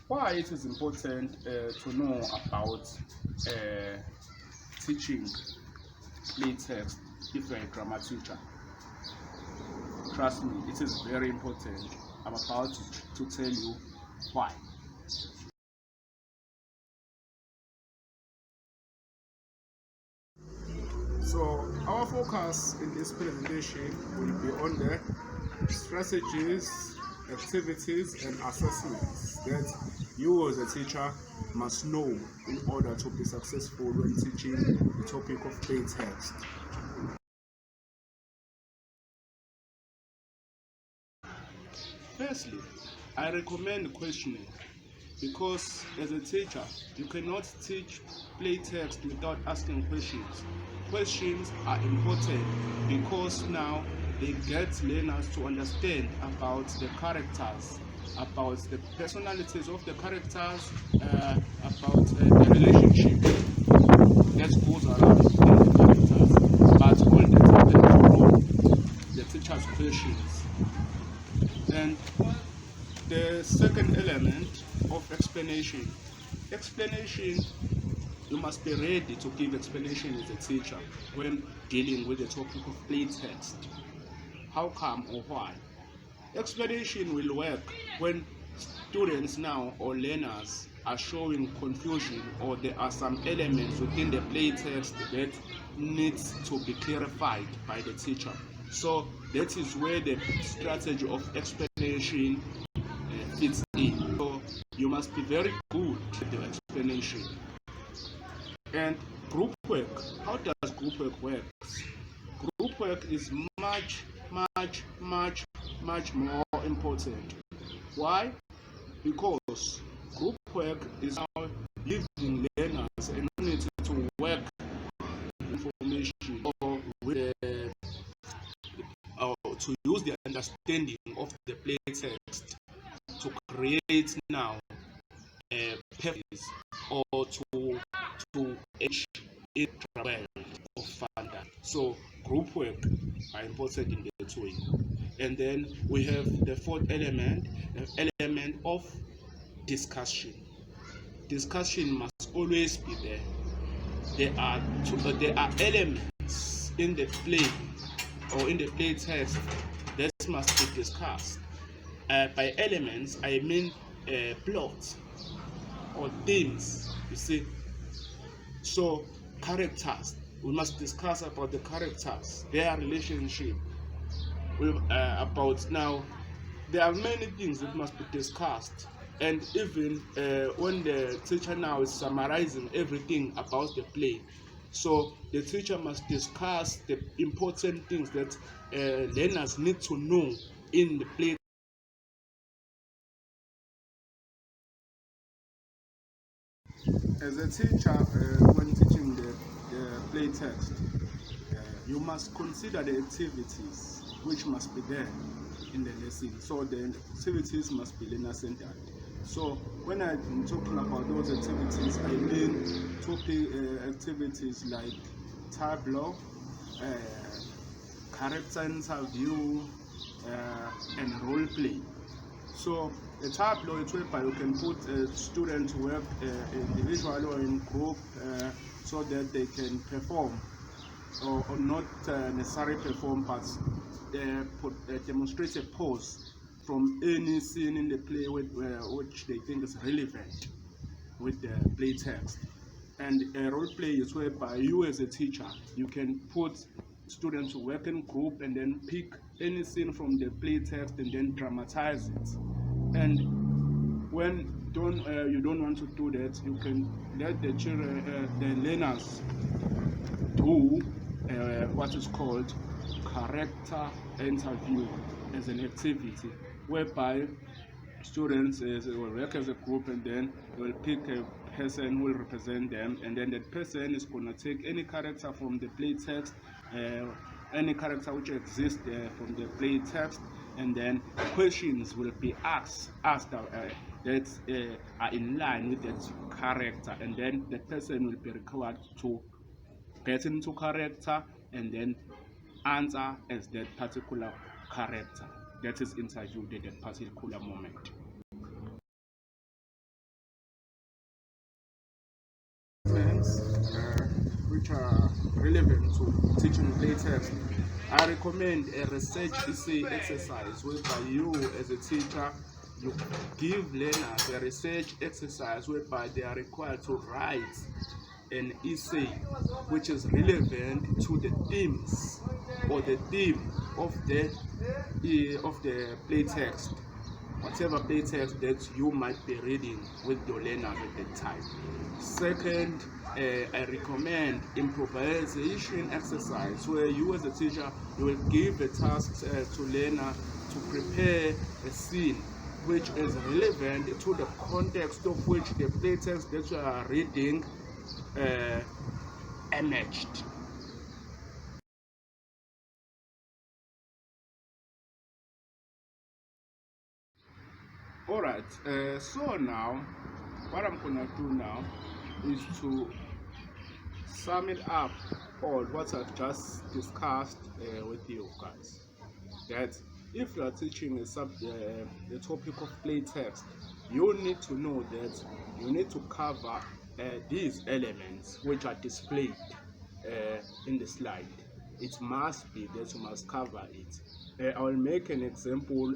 Why it is important to know about teaching play text if you're a grammar teacher? Trust me, it is very important. I'm about to tell you why. So our focus in this presentation will be on the strategies, activities, and assessments that you as a teacher must know in order to be successful when teaching the topic of play text. Firstly, I recommend questioning because as a teacher, you cannot teach play text without asking questions. Questions are important because now they get learners to understand about the characters, about the personalities of the characters, about the relationship that goes around in the characters. But all that depends on the teacher's questions. And the second element of explanation. Explanation, you must be ready to give explanation as a teacher when dealing with the topic of play text. How come or why? Explanation will work when students now or learners are showing confusion or there are some elements within the play text that needs to be clarified by the teacher. So that is where the strategy of explanation fits in. So you must be very good at the explanation. And group work. How does group work work? Group work is much more important. Why? Because group work is now giving learners an opportunity to work information or with to use the understanding of the play text to create now a purpose or to edge it travel of further. So group work are important in that way. And then we have the fourth element, the element of discussion. Discussion must always be there. There are elements in the play or in the play text that must be discussed. By elements, I mean plot or themes. You see, so characters. We must discuss about the characters, their relationship. About now, there are many things that must be discussed, and even when the teacher now is summarizing everything about the play, so the teacher must discuss the important things that learners need to know in the play. As a teacher, when teaching the play text, you must consider the activities which must be there in the lesson. So the activities must be learner-centered. So when I'm talking about those activities, I mean topic activities like tableau, character interview, and role play. So a tableau is whereby you can put a student to work individually or in group so that they can perform or not necessarily perform, but demonstrate a pose from any scene in the play which they think is relevant with the play text. And a role play is whereby you as a teacher, you can put students to work in group and then pick any scene from the play text and then dramatize it. And when you don't want to do that, you can let the children, the learners, do what is called character interview as an activity, whereby students will work as a group and then they will pick a person who will represent them, and then that person is going to take any character from the play text, any character which exists from the play text, and then questions will be asked that are in line with that character, and then the person will be required to get into character and then answer as that particular character that is interviewed at that particular moment. elements which are relevant to teaching play text, I recommend a research essay exercise whereby you as a teacher, you give learners a research exercise whereby they are required to write an essay which is relevant to the themes or the theme of the play text, whatever play text that you might be reading with your learners at that time. Second, I recommend improvisation exercise where you as a teacher, you will give a task to learner to prepare a scene which is relevant to the context of which the play text that you are reading emerged. Alright, so now what I'm gonna do now is to sum it up all what I've just discussed with you guys. That if you are teaching the topic of play text, you need to know that you need to cover these elements which are displayed in the slide. It must be that you must cover it. I will make an example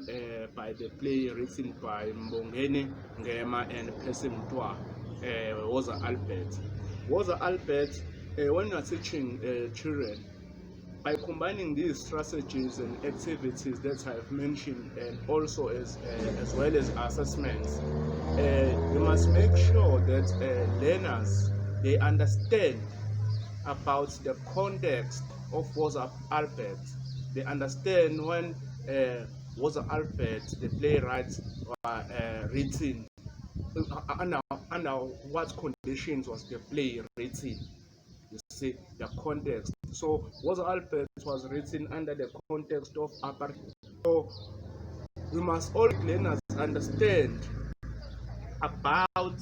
by the play written by Mbongeni Ngema and Percy Mtwa, Woza Albert. Woza Albert, when you are teaching children, by combining these strategies and activities that I have mentioned, and also as well as assessments, you must make sure that learners, they understand about the context of Woza Albert. They understand when Woza Albert, the playwright, written, under what conditions was the play written. You see the context. So Woza Albert was written under the context of apartheid. So we must all learners understand about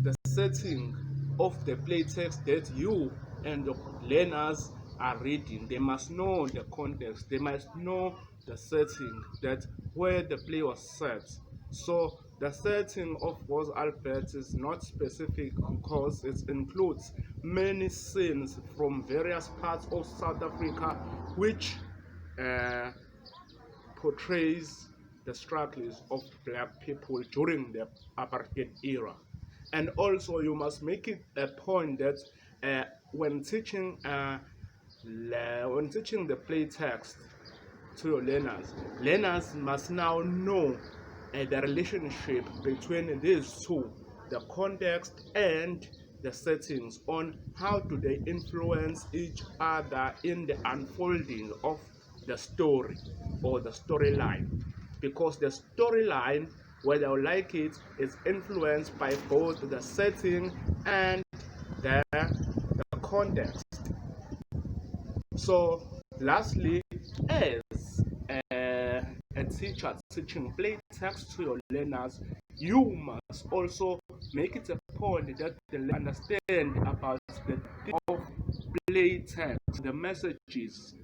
the setting of the play text that you and your learners are reading. They must know the context. They must know the setting, that where the play was set. So the setting of Woza Albert is not specific because it includes many scenes from various parts of South Africa which portrays the struggles of black people during the apartheid era. And also you must make it a point that when teaching the play text to your learners must now know the relationship between these two, the context and the settings, on how do they influence each other in the unfolding of the story or the storyline. Because the storyline, whether you like it, is influenced by both the setting and the context. So lastly, as a teacher teaching play text to your learners, you must also make it a point that they understand about the theme of play text, the messages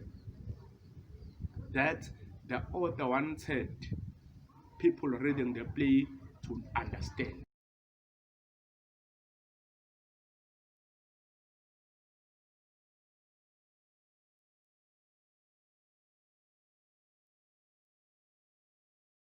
that the author wanted people reading the play to understand.